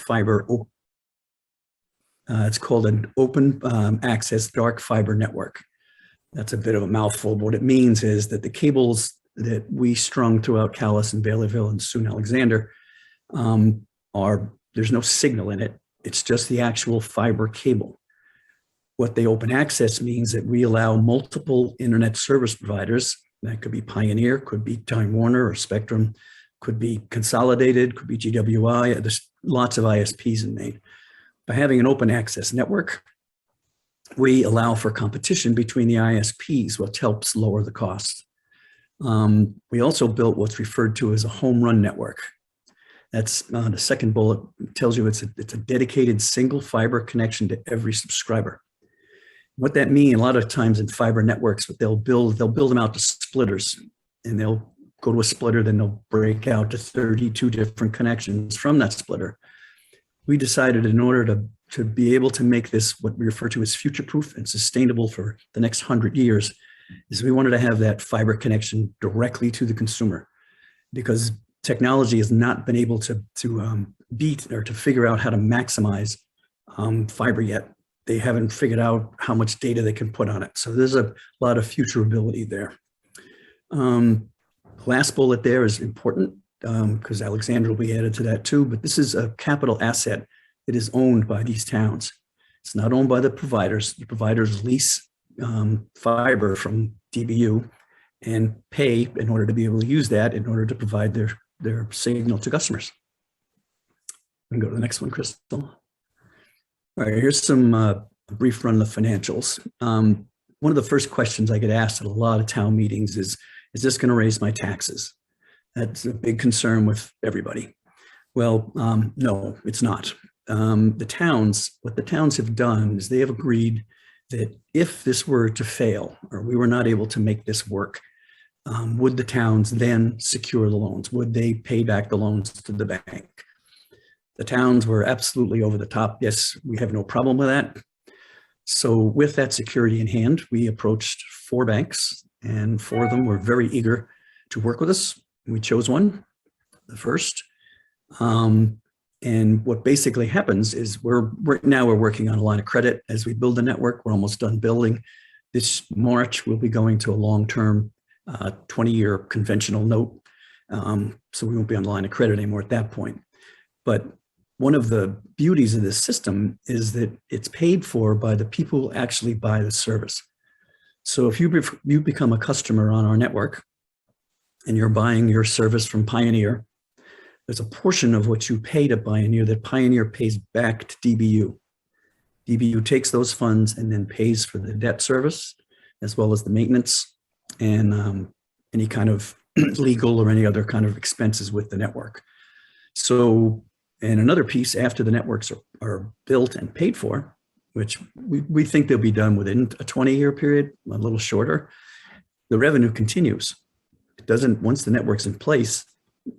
fiber. It's called an open access dark fiber network. That's a bit of a mouthful, but what it means is that the cables that we strung throughout Calais and Baileyville and soon Alexander there's no signal in it. It's just the actual fiber cable. What the open access means that we allow multiple internet service providers, that could be Pioneer, could be Time Warner or Spectrum, could be Consolidated, could be GWI. There's lots of ISPs in Maine. By having an open access network, we allow for competition between the ISPs, which helps lower the cost. We also built what's referred to as a home run network. That's the second bullet tells you it's a dedicated single fiber connection to every subscriber. What that means, a lot of times in fiber networks, what they'll build them out to splitters, and they'll go to a splitter, then they'll break out to 32 different connections from that splitter. We decided in order to be able to make this what we refer to as future-proof and sustainable for the next 100 years, is we wanted to have that fiber connection directly to the consumer, because technology has not been able to beat or to figure out how to maximize fiber yet. They haven't figured out how much data they can put on it. So there's a lot of future ability there. Last bullet there is important because Alexander will be added to that too, but this is a capital asset that is owned by these towns. It's not owned by the providers. The providers lease fiber from DBU and pay in order to be able to use that in order to provide their signal to customers. We can go to the next one, Crystal. All right, here's some brief run of the financials. One of the first questions I get asked at a lot of town meetings is this going to raise my taxes? That's a big concern with everybody. Well, no, it's not. What the towns have done is they have agreed that if this were to fail or we were not able to make this work, would the towns then secure the loans? Would they pay back the loans to the bank? The towns were absolutely over the top. Yes, we have no problem with that. So with that security in hand, we approached 4 banks, and 4 of them were very eager to work with us. We chose one, the first. And what basically happens is we're working on a line of credit as we build the network. We're almost done building. This March, we'll be going to a long-term 20-year conventional note. So we won't be on the line of credit anymore at that point. But one of the beauties of this system is that it's paid for by the people who actually buy the service. So if you become a customer on our network and you're buying your service from Pioneer, there's a portion of what you pay to Pioneer that Pioneer pays back to DBU. DBU takes those funds and then pays for the debt service, as well as the maintenance and any kind of legal or any other kind of expenses with the network. So, and another piece after the networks are built and paid for, which we think they'll be done within a 20-year period, a little shorter, the revenue continues. It doesn't, once the network's in place,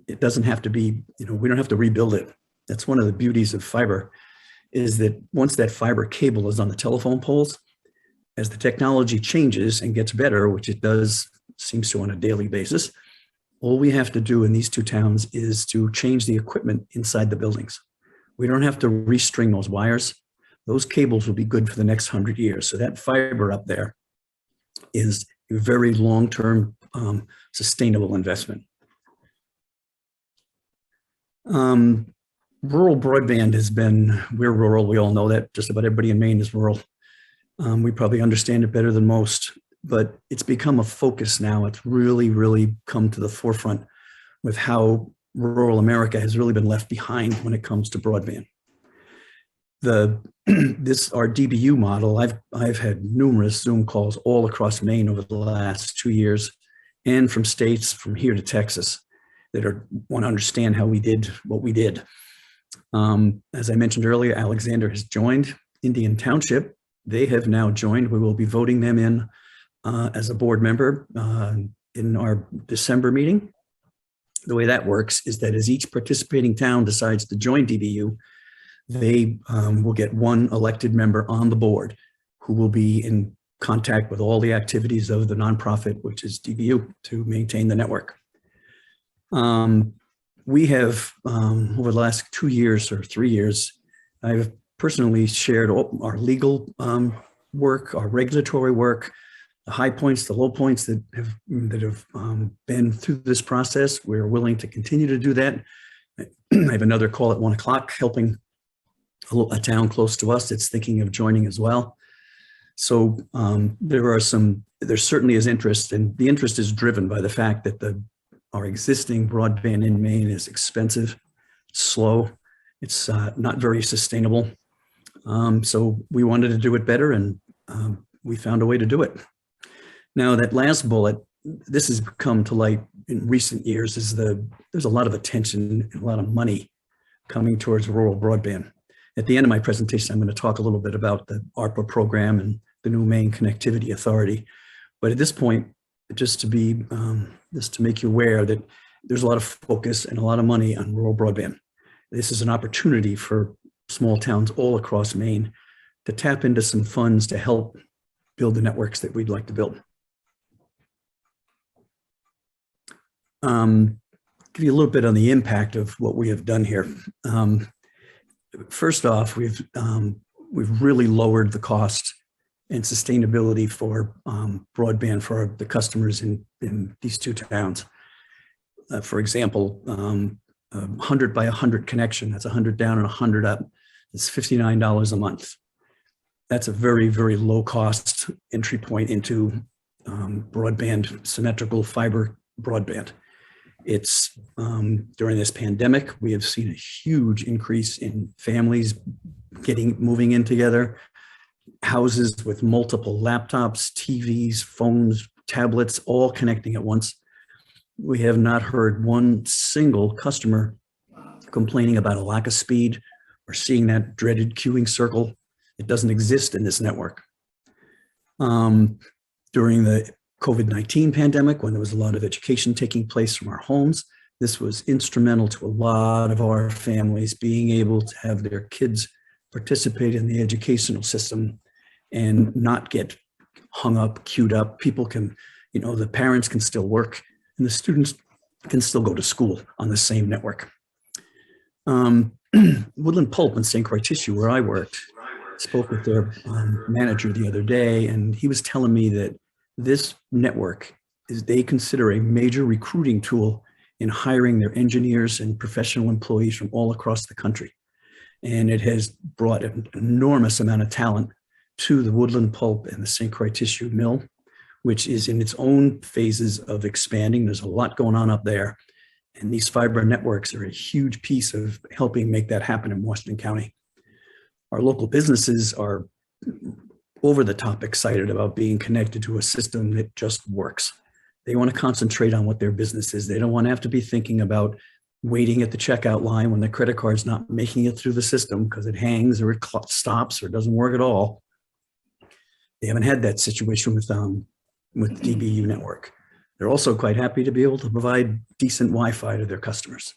it doesn't have to be, we don't have to rebuild it. That's one of the beauties of fiber, is that once that fiber cable is on the telephone poles, as the technology changes and gets better, which it does, seems to on a daily basis, all we have to do in these 2 towns is to change the equipment inside the buildings. We don't have to restring those wires. Those cables will be good for the next 100 years. So that fiber up there is a very long-term sustainable investment. Rural broadband has been, we're rural, we all know that, just about everybody in Maine is rural. We probably understand it better than most, but it's become a focus now. It's really, really come to the forefront with how rural America has really been left behind when it comes to broadband. Our DBU model, I've had numerous Zoom calls all across Maine over the last 2 years, and from states from here to Texas that want to understand how we did what we did. As I mentioned earlier, Alexander has joined. Indian Township, they have now joined. We will be voting them in as a board member in our December meeting. The way that works is that as each participating town decides to join DBU, they will get 1 elected member on the board who will be in contact with all the activities of the nonprofit, which is DBU, to maintain the network. We have, over the last 2 years or 3 years, I've personally shared all our legal work, our regulatory work, the high points, the low points that have been through this process. We're willing to continue to do that. I have another call at 1 o'clock, helping a town close to us that's thinking of joining as well. So there certainly is interest, and the interest is driven by the fact that our existing broadband in Maine is expensive, slow, it's not very sustainable. So we wanted to do it better, and we found a way to do it. Now, that last bullet, this has come to light in recent years, there's a lot of attention and a lot of money coming towards rural broadband. At the end of my presentation, I'm going to talk a little bit about the ARPA program and the new Maine Connectivity Authority. But at this point, just to make you aware that there's a lot of focus and a lot of money on rural broadband. This is an opportunity for small towns all across Maine to tap into some funds to help build the networks that we'd like to build. Give you a little bit on the impact of what we have done here. First off, we've really lowered the cost and sustainability for broadband for the customers in these two towns. For example, 100 by 100 connection, that's 100 down and 100 up. It's $59 a month. That's a very, very low cost entry point into broadband, symmetrical fiber broadband. It's during this pandemic, we have seen a huge increase in families moving in together, houses with multiple laptops, TVs, phones, tablets, all connecting at once. We have not heard one single customer complaining about a lack of speed or seeing that dreaded queuing circle. It doesn't exist in this network. During the COVID-19 pandemic, when there was a lot of education taking place from our homes, this was instrumental to a lot of our families being able to have their kids participate in the educational system and not get hung up, queued up. People can, the parents can still work and the students can still go to school on the same network. Woodland Pulp in St. Croix Tissue, where I worked, spoke with their manager the other day, and he was telling me that this network they consider a major recruiting tool in hiring their engineers and professional employees from all across the country. And it has brought an enormous amount of talent to the Woodland Pulp and the St. Croix Tissue Mill, which is in its own phases of expanding. There's a lot going on up there. And these fiber networks are a huge piece of helping make that happen in Washington County. Our local businesses are over the top excited about being connected to a system that just works. They want to concentrate on what their business is. They don't want to have to be thinking about waiting at the checkout line when the credit card's not making it through the system because it hangs or it stops or doesn't work at all. They haven't had that situation with DBU Network. They're also quite happy to be able to provide decent Wi-Fi to their customers.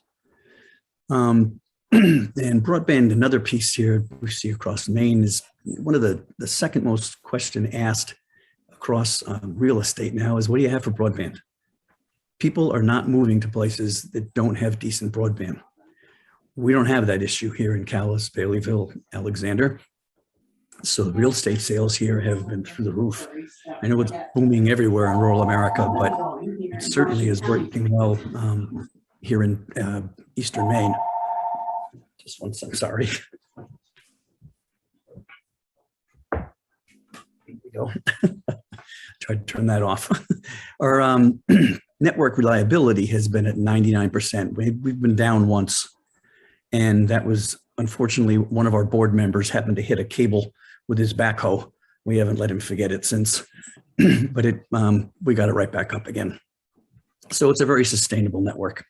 And broadband, another piece here we see across Maine, is one of the second most question asked across real estate now is, what do you have for broadband? People are not moving to places that don't have decent broadband. We don't have that issue here in Calais, Baileyville, Alexander. So the real estate sales here have been through the roof. I know it's booming everywhere in rural America, but it certainly is working well here in Eastern Maine. Just one second, sorry. Here we go. Tried to turn that off. Our network reliability has been at 99%. We've been down once, and that was unfortunately one of our board members happened to hit a cable with his backhoe. We haven't let him forget it since, but we got it right back up again. So it's a very sustainable network.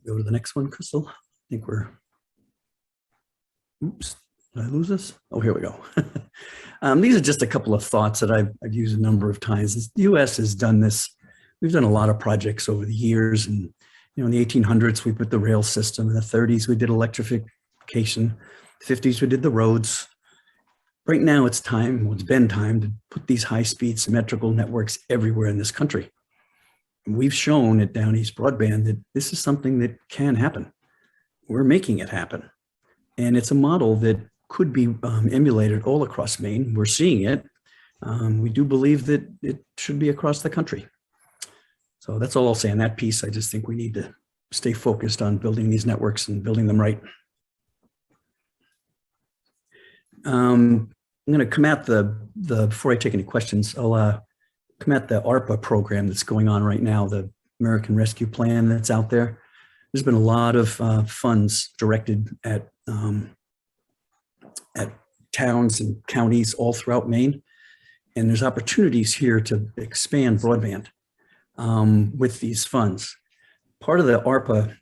Go to the next one, Crystal. I think we're, oops, did I lose this? Oh, here we go. These are just a couple of thoughts that I've used a number of times. The US has done this. We've done a lot of projects over the years. And in the 1800s, we put the rail system. In the 30s, we did electrification. The 50s, we did the roads. Right now, it's been time to put these high-speed symmetrical networks everywhere in this country. we've shown at Downeast Broadband that this is something that can happen. We're making it happen. And it's a model that could be emulated all across Maine. We're seeing it. We do believe that it should be across the country. So that's all I'll say on that piece. I just think we need to stay focused on building these networks and building them right. I'm going to come at before I take any questions, I'll come at the ARPA program that's going on right now, the American Rescue Plan that's out there. There's been a lot of funds directed at towns and counties all throughout Maine. And there's opportunities here to expand broadband with these funds. Part of the ARPA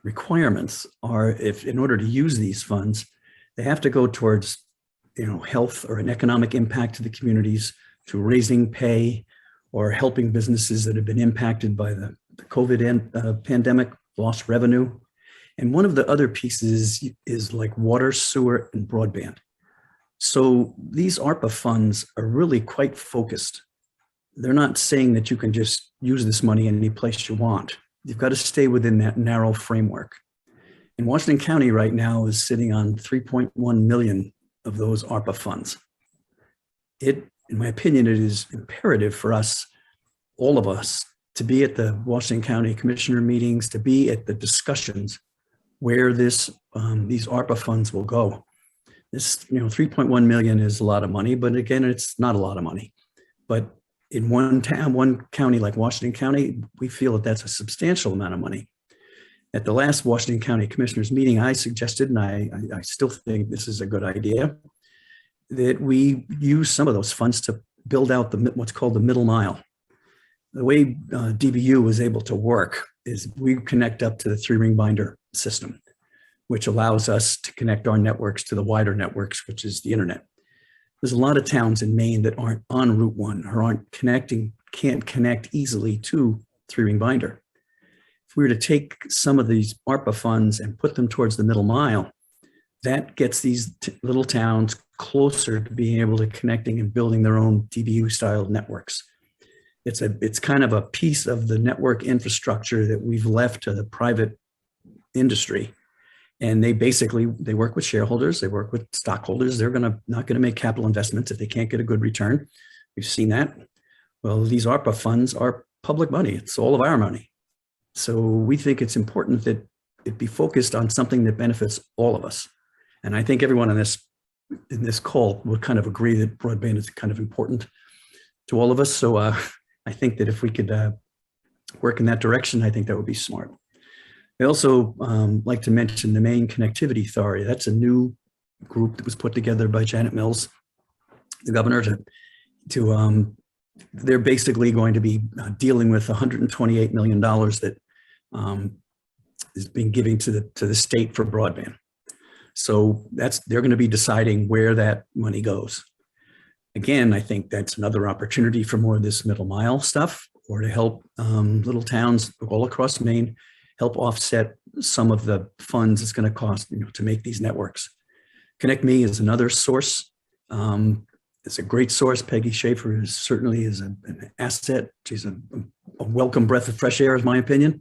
requirements are, if in order to use these funds, they have to go towards, health or an economic impact to the communities, to raising pay or helping businesses that have been impacted by the COVID pandemic, lost revenue. And one of the other pieces is like water, sewer, and broadband. So these ARPA funds are really quite focused. They're not saying that you can just use this money any place you want. You've got to stay within that narrow framework. And Washington County right now is sitting on 3.1 million of those ARPA funds. In my opinion, it is imperative for us, all of us, to be at the Washington County Commissioner meetings, to be at the discussions where these ARPA funds will go. This, 3.1 million is a lot of money, but again, it's not a lot of money. But in one county like Washington County, we feel that that's a substantial amount of money. At the last Washington County Commissioners meeting, I suggested, and I still think this is a good idea, that we use some of those funds to build out what's called the middle mile. The way DBU was able to work is we connect up to the 3-ring binder system, which allows us to connect our networks to the wider networks, which is the internet. There's a lot of towns in Maine that aren't on Route 1 or can't connect easily to 3-ring binder. If we were to take some of these ARPA funds and put them towards the middle mile, that gets these little towns closer to being able to connecting and building their own DBU style networks. It's kind of a piece of the network infrastructure that we've left to the private industry. And they work with shareholders, they work with stockholders. They're not going to make capital investments if they can't get a good return. We've seen that. Well, these ARPA funds are public money. It's all of our money. So we think it's important that it be focused on something that benefits all of us. And I think everyone in this call would kind of agree that broadband is kind of important to all of us. So I think that if we could work in that direction, I think that would be smart. I also like to mention the Maine Connectivity Authority. That's a new group that was put together by Janet Mills, the governor, they're basically going to be dealing with $128 million that is being given to the state for broadband. So they're going to be deciding where that money goes. Again, I think that's another opportunity for more of this middle mile stuff, or to help little towns all across Maine help offset some of the funds it's going to cost to make these networks. Connect Me is another source. It's a great source. Peggy Schaefer certainly is an asset. She's a welcome breath of fresh air, is my opinion,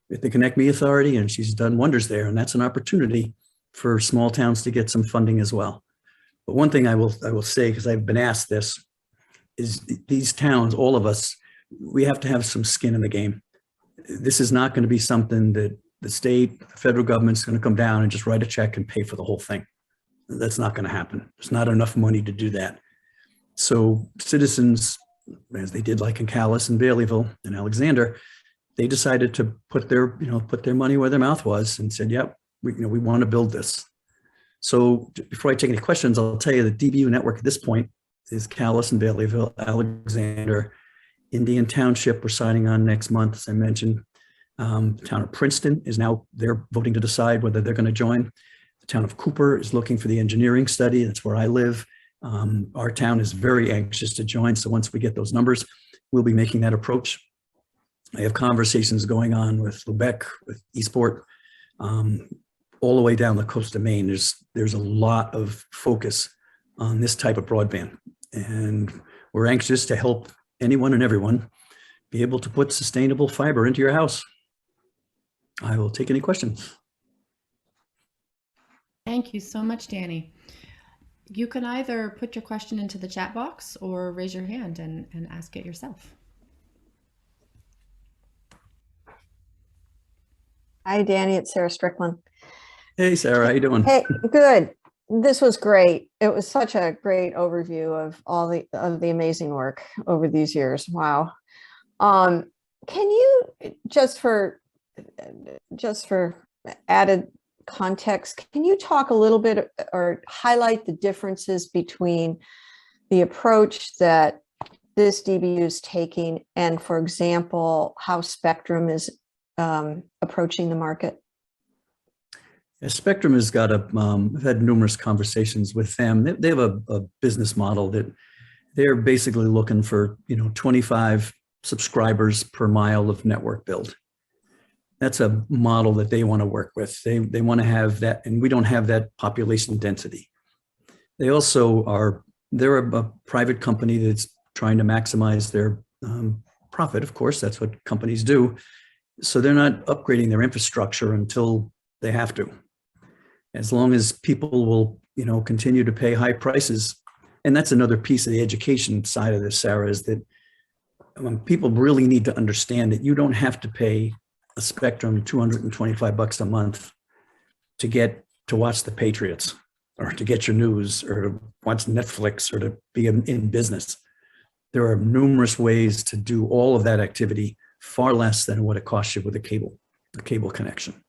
with the Connect Me Authority, and she's done wonders there. And that's an opportunity for small towns to get some funding as well. But one thing I will say, because I've been asked this, is these towns, all of us, we have to have some skin in the game. This is not going to be something that the state, the federal government's going to come down and just write a check and pay for the whole thing. That's not going to happen. There's not enough money to do that. So citizens, as they did like in Calais and Baileyville and Alexander, they decided to put their money where their mouth was and said, yep, we want to build this. So before I take any questions, I'll tell you the DBU network at this point is Calais and Baileyville, Alexander, Indian Township we're signing on next month, as I mentioned. The town of Princeton is now, they're voting to decide whether they're going to join. The town of Cooper is looking for the engineering study. That's where I live. Our town is very anxious to join. So once we get those numbers, we'll be making that approach. I have conversations going on with Lubec, with Eastport, all the way down the coast of Maine. There's a lot of focus on this type of broadband, and we're anxious to help anyone and everyone be able to put sustainable fiber into your house. I will take any questions. Thank you so much, Danny. You can either put your question into the chat box or raise your hand and ask it yourself. Hi, Danny. It's Sarah Strickland. Hey, Sarah, how you doing? Hey, good. This was great. It was such a great overview of all the amazing work over these years. Wow. Can you just for added context, can you talk a little bit or highlight the differences between the approach that this DBU is taking and, for example, how Spectrum is approaching the market? Yeah, Spectrum has got I've had numerous conversations with them. They have a business model that they're basically looking for, 25 subscribers per mile of network build. That's a model that they want to work with. They want to have that, and we don't have that population density. They also they're a private company that's trying to maximize their profit. Of course, that's what companies do. So they're not upgrading their infrastructure until they have to. As long as people will, continue to pay high prices. And that's another piece of the education side of this, Sarah, is that people really need to understand that you don't have to pay a Spectrum $225 a month to watch the Patriots or to get your news or to watch Netflix or to be in business. There are numerous ways to do all of that activity far less than what it costs you with a cable connection.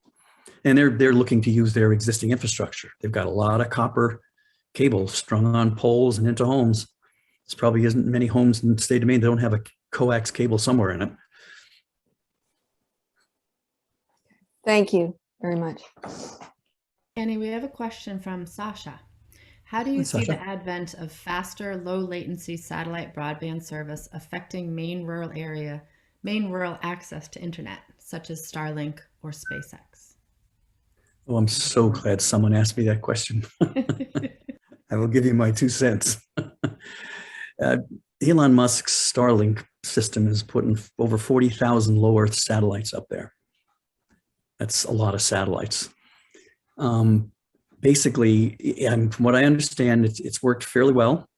And they're looking to use their existing infrastructure. They've got a lot of copper cable strung on poles and into homes. There probably isn't many homes in the state of Maine that don't have a coax cable somewhere in it. Thank you very much. Annie, we have a question from Sasha. How do you see the advent of faster, low latency satellite broadband service affecting Maine rural access to internet, such as Starlink or SpaceX? Oh, I'm so glad someone asked me that question. I will give you my 2 cents. Elon Musk's Starlink system is putting over 40,000 low Earth satellites up there. That's a lot of satellites. Basically, from what I understand, it's worked fairly well.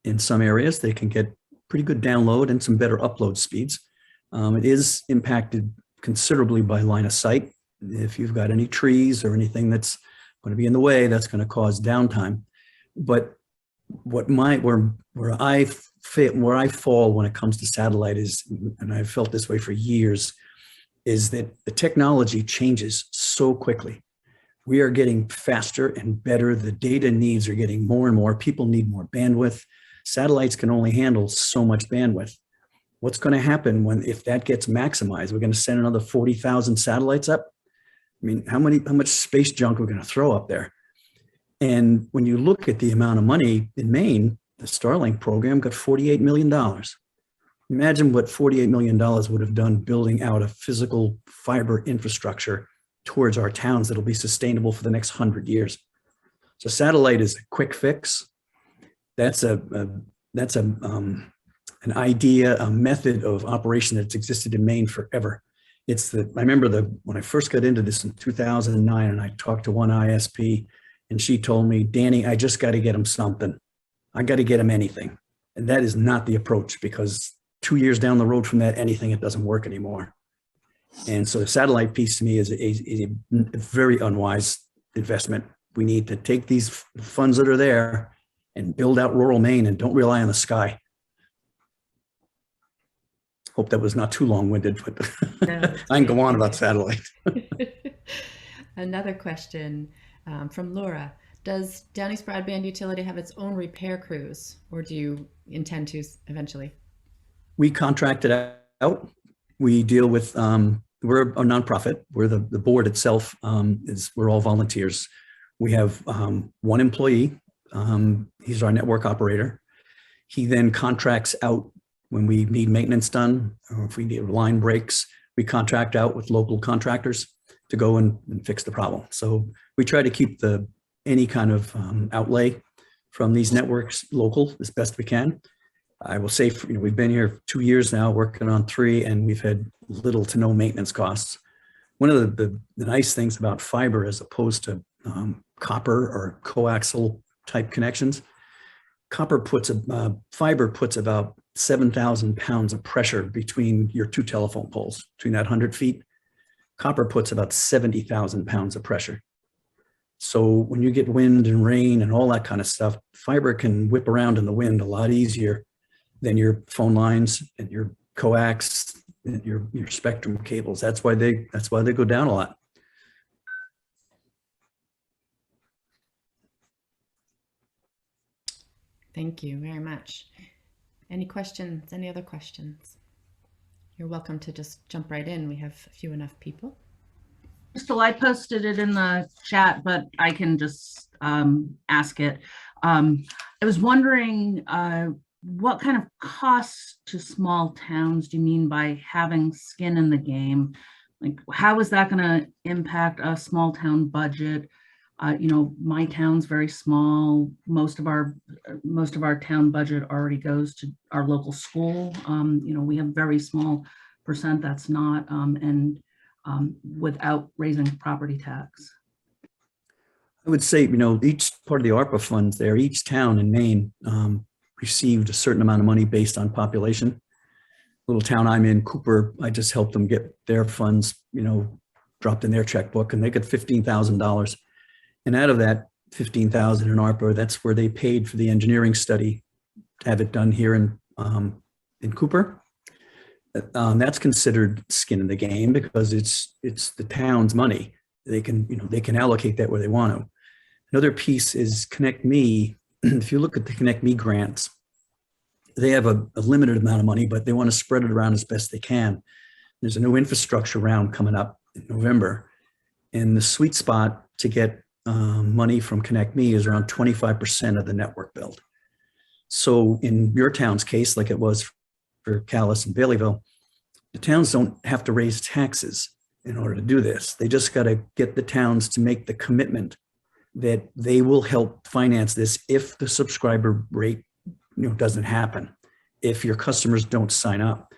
In some areas, they can get pretty good download and some better upload speeds. It is impacted considerably by line of sight. If you've got any trees or anything that's going to be in the way, that's going to cause downtime. But where I fall when it comes to satellite is, and I've felt this way for years, is that the technology changes so quickly. We are getting faster and better. The data needs are getting more and more. People need more bandwidth. Satellites can only handle so much bandwidth. What's going to happen if that gets maximized? We're going to send another 40,000 satellites up. I mean, how much space junk we're going to throw up there? And when you look at the amount of money in Maine, the Starlink program got $48 million. Imagine what $48 million would have done building out a physical fiber infrastructure towards our towns that'll be sustainable for the next 100 years. So satellite is a quick fix. That's an idea, a method of operation that's existed in Maine forever. I remember when I first got into this in 2009, and I talked to one ISP, and she told me, Danny, I just got to get them something. I got to get them anything. And that is not the approach, because 2 years down the road from that, it doesn't work anymore. And so the satellite piece to me is a very unwise investment. We need to take these funds that are there and build out rural Maine and don't rely on the sky. Hope that was not too long-winded, but no, I can go on about satellite. Another question from Laura. Does Downeast Broadband Utility have its own repair crews, or do you intend to eventually? We contract it out. We deal with, we're a nonprofit. We're the board itself, we're all volunteers. We have one employee. He's our network operator. He then contracts out when we need maintenance done, or if we need line breaks, we contract out with local contractors to go and fix the problem. So we try to keep any kind of outlay from these networks local as best we can. I will say, we've been here 2 years now, working on 3, and we've had little to no maintenance costs. One of the nice things about fiber, as opposed to copper or coaxial type connections, fiber puts about 7,000 pounds of pressure between your 2 telephone poles, between that 100 feet. Copper puts about 70,000 pounds of pressure. So when you get wind and rain and all that kind of stuff, fiber can whip around in the wind a lot easier than your phone lines and your coax and your spectrum cables. That's why they go down a lot. Thank you very much. Any questions? Any other questions? You're welcome to just jump right in. We have few enough people. Crystal, I posted it in the chat, but I can just ask it. I was wondering, what kind of costs to small towns do you mean by having skin in the game? Like, how is that going to impact a small town budget? My town's very small. Most of our town budget already goes to our local school. We have very small percent that's not, and without raising property tax. I would say, each part of the ARPA funds there, each town in Maine received a certain amount of money based on population. Little town I'm in, Cooper, I just helped them get their funds, dropped in their checkbook, and they got $15,000. And out of that 15,000 in ARPA, that's where they paid for the engineering study to have it done here in Cooper. That's considered skin in the game because it's the town's money. They can allocate that where they want to. Another piece is Connect Me. If you look at the Connect Me grants, they have a limited amount of money, but they want to spread it around as best they can. There's a new infrastructure round coming up in November, and the sweet spot to get money from Connect Me is around 25% of the network build. So in your town's case, like it was for Calais and Baileyville, the towns don't have to raise taxes in order to do this. They just got to get the towns to make the commitment that they will help finance this if the subscriber rate doesn't happen, if your customers don't sign up.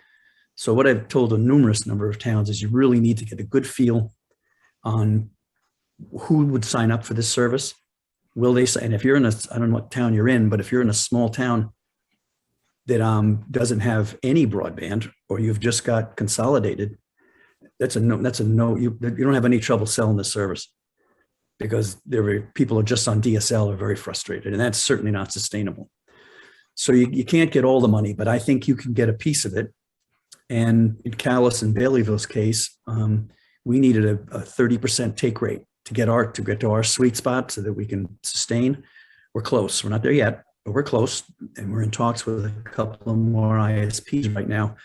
So what I've told a numerous number of towns is you really need to get a good feel on who would sign up for this service. Will they sign? And if you're in I don't know what town you're in, but if you're in a small town that doesn't have any broadband, or you've just got consolidated, that's a no. You don't have any trouble selling the service, because people are just on DSL are very frustrated, and that's certainly not sustainable. So you can't get all the money, but I think you can get a piece of it. And in Calais and Baileyville's case, we needed a 30% take rate to get to our sweet spot so that we can sustain. We're close. We're not there yet, but we're close, and we're in talks with a couple of more ISPs right now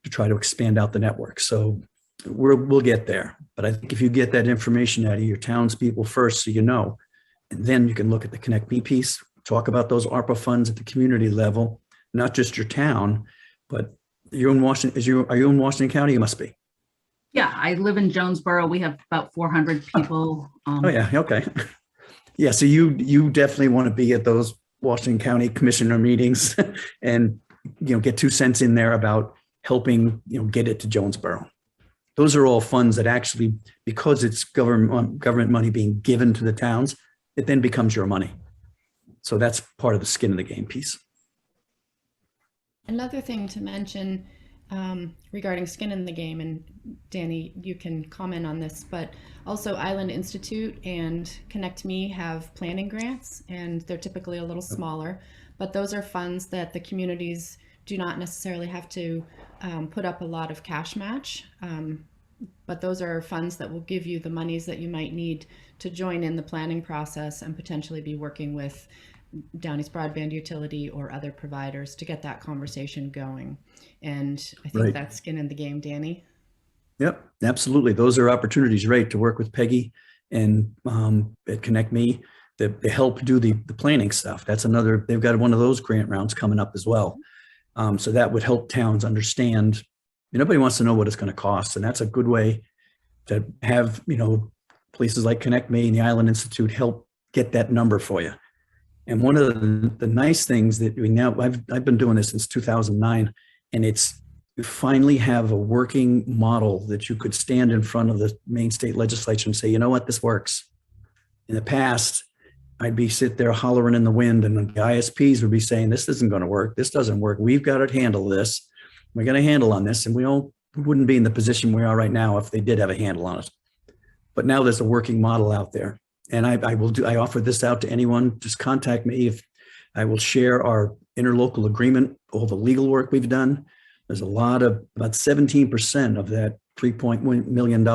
to try to expand out the network. So we'll get there. But I think if you get that information out of your townspeople first, so and then you can look at the Connect Me piece, talk about those ARPA funds at the community level, not just your town, but you're in Washington. Are you in Washington County? You must be. Yeah, I live in Jonesboro. We have about 400 people. Oh yeah, okay. Yeah, so you definitely want to be at those Washington County commissioner meetings and get 2 cents in there about helping get it to Jonesboro. Those are all funds that actually, because it's government money being given to the towns, it then becomes your money. So that's part of the skin in the game piece. Another thing to mention regarding skin in the game, and Danny, you can comment on this, but also Island Institute and Connect Me have planning grants, and they're typically a little smaller, but those are funds that the communities do not necessarily have to put up a lot of cash match, but those are funds that will give you the monies that you might need to join in the planning process and potentially be working with Downeast Broadband Utility or other providers to get that conversation going. And I think that's skin in the game, Danny. Yep, absolutely. Those are opportunities, right, to work with Peggy and at Connect Me to help do the planning stuff. That's another, they've got one of those grant rounds coming up as well. So that would help towns understand, nobody wants to know what it's going to cost. And that's a good way to have, places like Connect Me and the Island Institute help get that number for you. And one of the nice things that I've been doing this since 2009, and you finally have a working model that you could stand in front of the Maine state legislature and say, you know what, this works. In the past, I'd be sit there hollering in the wind, and the ISPs would be saying, this isn't going to work. This doesn't work. We've got to handle this. We're going to handle on this. And we wouldn't be in the position we are right now if they did have a handle on it. But now there's a working model out there. And I offer this out to anyone. Just contact me. If I will share our interlocal agreement, all the legal work we've done. There's about 17% of that $3.1 million.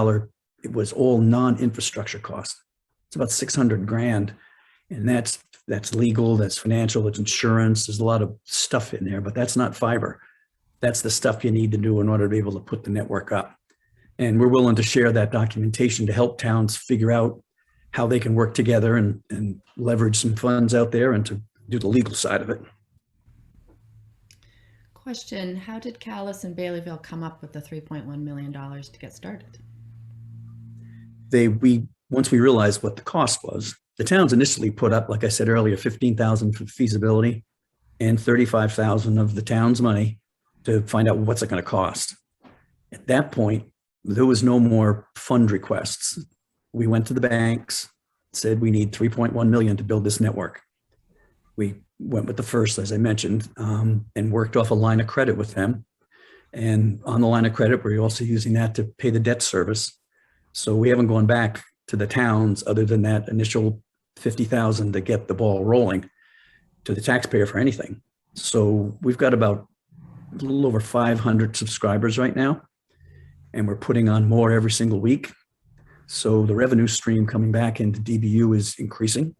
It was all non-infrastructure costs. It's about 600 grand. And that's legal, that's financial, that's insurance. There's a lot of stuff in there, but that's not fiber. That's the stuff you need to do in order to be able to put the network up. And we're willing to share that documentation to help towns figure out how they can work together and leverage some funds out there and to do the legal side of it. Question, how did Calais and Baileyville come up with the $3.1 million to get started? Once we realized what the cost was, the towns initially put up, like I said earlier, $15,000 for feasibility and $35,000 of the town's money to find out what's it going to cost. At that point, there was no more fund requests. We went to the banks, said we need $3.1 million to build this network. We went with the first, as I mentioned, and worked off a line of credit with them. And on the line of credit, we're also using that to pay the debt service. So we haven't gone back to the towns other than that initial $50,000 to get the ball rolling to the taxpayer for anything. So we've got about a little over 500 subscribers right now, and we're putting on more every single week. So the revenue stream coming back into DBU is increasing.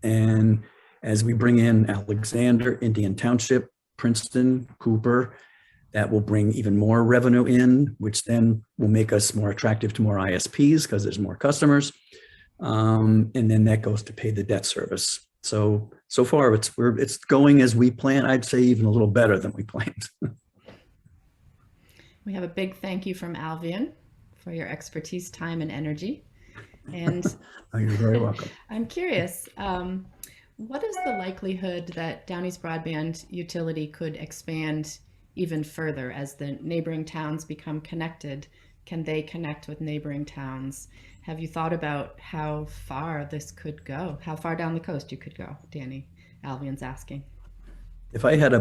And as we bring in Alexander, Indian Township, Princeton, Cooper, that will bring even more revenue in, which then will make us more attractive to more ISPs because there's more customers. And then that goes to pay the debt service. So far it's going as we planned. I'd say even a little better than we planned. We have a big thank you from Alvian for your expertise, time, and energy. And Oh, you're very welcome. I'm curious, what is the likelihood that Downeast Broadband Utility could expand even further as the neighboring towns become connected? Can they connect with neighboring towns? Have you thought about how far this could go? How far down the coast you could go, Danny? Alvian's asking. If I had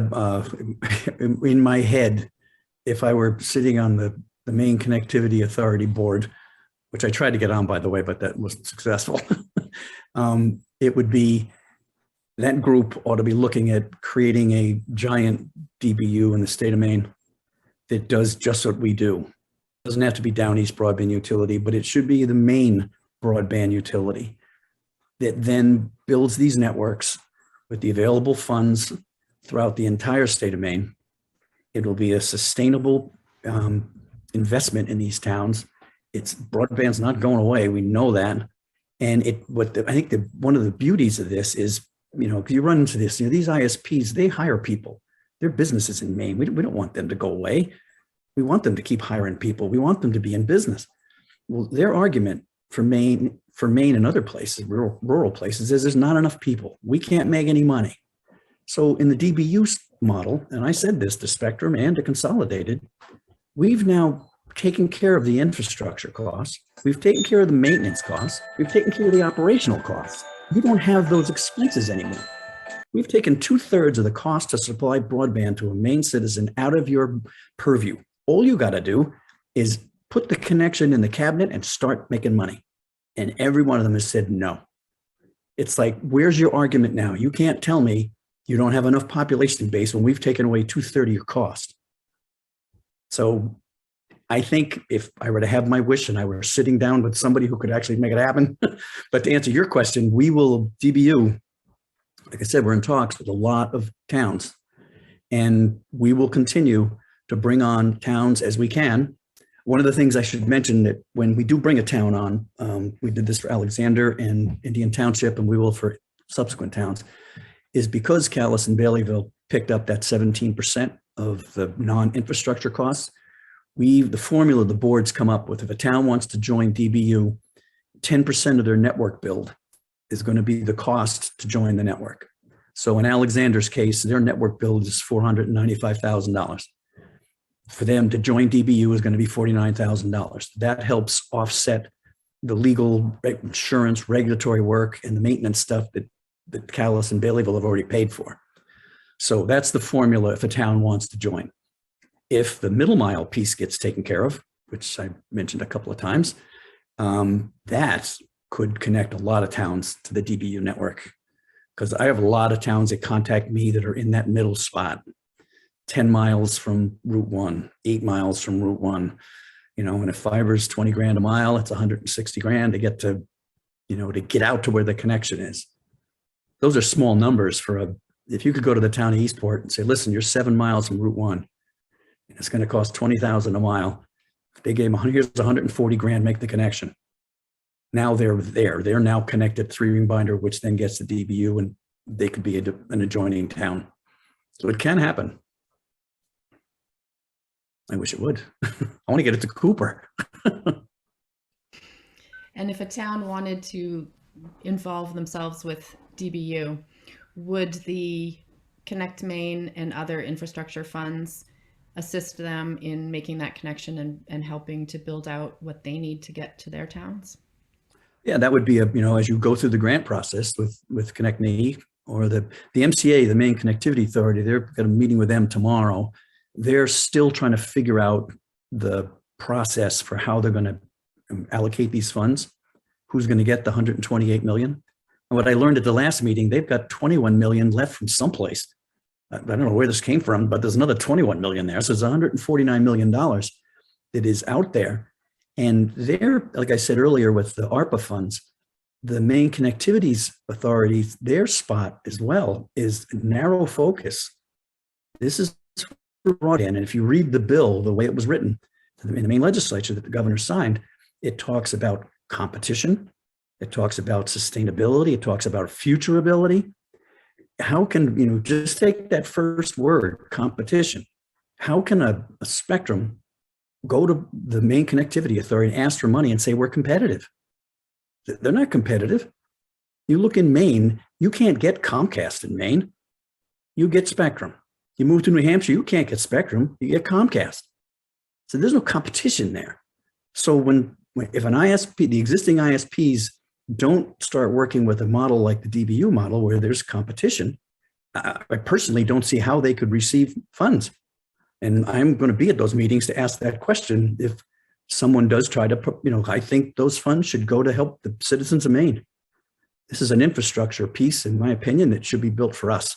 in my head, if I were sitting on the Maine Connectivity Authority board, which I tried to get on, by the way, but that wasn't successful, it would be, that group ought to be looking at creating a giant DBU in the state of Maine that does just what we do. It doesn't have to be Downeast Broadband Utility, but it should be the Maine Broadband Utility that then builds these networks with the available funds throughout the entire state of Maine. It will be a sustainable investment in these towns. Broadband's not going away. We know that. And I think one of the beauties of this is, you run into this, these ISPs, they hire people. Their businesses in Maine. We don't want them to go away. We want them to keep hiring people. We want them to be in business. Well, their argument for Maine and other places, rural places, is there's not enough people. We can't make any money. So in the DBU model, and I said this to Spectrum and to Consolidated, we've now taken care of the infrastructure costs. We've taken care of the maintenance costs. We've taken care of the operational costs. You don't have those expenses anymore. We've taken 2/3 of the cost to supply broadband to a Maine citizen out of your purview. All you got to do is put the connection in the cabinet and start making money. And every one of them has said no. It's like, where's your argument now? You can't tell me you don't have enough population base when we've taken away 2/3 of your cost. So I think if I were to have my wish and I were sitting down with somebody who could actually make it happen, but to answer your question, we will, DBU, like I said, we're in talks with a lot of towns, and we will continue to bring on towns as we can. One of the things I should mention that when we do bring a town on, we did this for Alexander and Indian Township, and we will for subsequent towns, is because Calais and Baileyville picked up that 17% of the non-infrastructure costs. The formula the boards come up with, if a town wants to join DBU, 10% of their network build is going to be the cost to join the network. So in Alexander's case, their network bill is $495,000. For them to join DBU is going to be $49,000. That helps offset the legal insurance, regulatory work, and the maintenance stuff that Calais and Baileyville have already paid for. So that's the formula if a town wants to join. If the middle mile piece gets taken care of, which I mentioned a couple of times, that could connect a lot of towns to the DBU network. Because I have a lot of towns that contact me that are in that middle spot, 10 miles from Route 1, 8 miles from Route 1. You know, and if fiber's 20 grand a mile, it's 160 grand to get to, you know, to get out to where the connection is. Those are small numbers for if you could go to the town of Eastport and say, listen, you're 7 miles from Route 1, and it's going to cost 20,000 a mile. If they gave them here's 140 grand, make the connection. Now they're there. They're now connected 3-ring binder, which then gets the DBU, and they could be an adjoining town. So it can happen. I wish it would. I want to get it to Cooper. And if a town wanted to involve themselves with DBU, would the Connect Maine and other infrastructure funds assist them in making that connection and helping to build out what they need to get to their towns? Yeah, that would be as you go through the grant process with Connect Maine or the MCA, the Maine Connectivity Authority, they're got a meeting with them tomorrow. They're still trying to figure out the process for how they're going to allocate these funds, who's going to get the 128 million. And what I learned at the last meeting, they've got 21 million left from someplace. I don't know where this came from, but there's another 21 million there. So it's $149 million that is out there. And they're, like I said earlier, with the ARPA funds, the Maine Connectivity Authority, their spot as well is narrow focus. This is broadband. And if you read the bill, the way it was written in the Maine legislature that the governor signed, it talks about competition. It talks about sustainability. It talks about futurability. How can, just take that first word, competition. How can a spectrum go to the Maine Connectivity Authority and ask for money and say, we're competitive? They're not competitive. You look in Maine, you can't get Comcast in Maine. You get Spectrum. You move to New Hampshire, you can't get Spectrum, you get Comcast. So there's no competition there. So if an ISP, the existing ISPs don't start working with a model like the DBU model where there's competition, I personally don't see how they could receive funds. And I'm going to be at those meetings to ask that question. If someone does try to, I think those funds should go to help the citizens of Maine. This is an infrastructure piece, in my opinion, that should be built for us,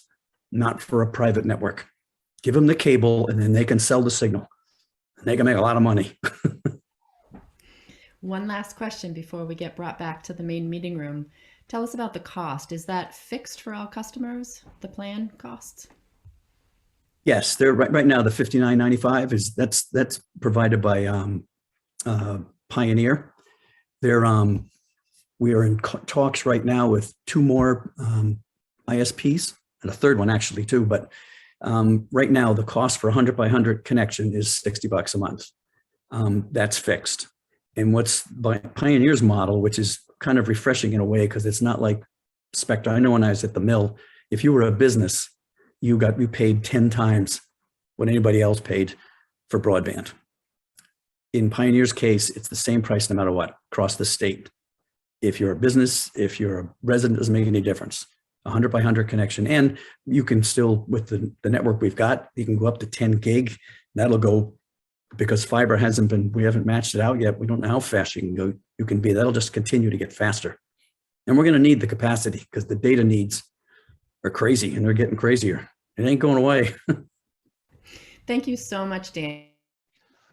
not for a private network. Give them the cable and then they can sell the signal and they can make a lot of money. One last question before we get brought back to the main meeting room. Tell us about the cost. Is that fixed for all customers, the plan costs? Yes, they're right now. The $59.95 is that's provided by Pioneer. We are in talks right now with 2 more ISPs and a third one actually too. But right now the cost for 100 by 100 connection is $60 a month. That's fixed. And what's by Pioneer's model, which is kind of refreshing in a way because it's not like Spectrum. I know when I was at the mill, if you were a business, you paid 10 times what anybody else paid for broadband. In Pioneer's case, it's the same price no matter what, across the state. If you're a business, if you're a resident, it doesn't make any difference. 100 by 100 connection. And you can still, with the network we've got, you can go up to 10 gig. That'll go, because fiber we haven't matched it out yet. We don't know how fast you can go. That'll just continue to get faster. And we're going to need the capacity because the data needs are crazy and they're getting crazier. It ain't going away. Thank you so much, Dan.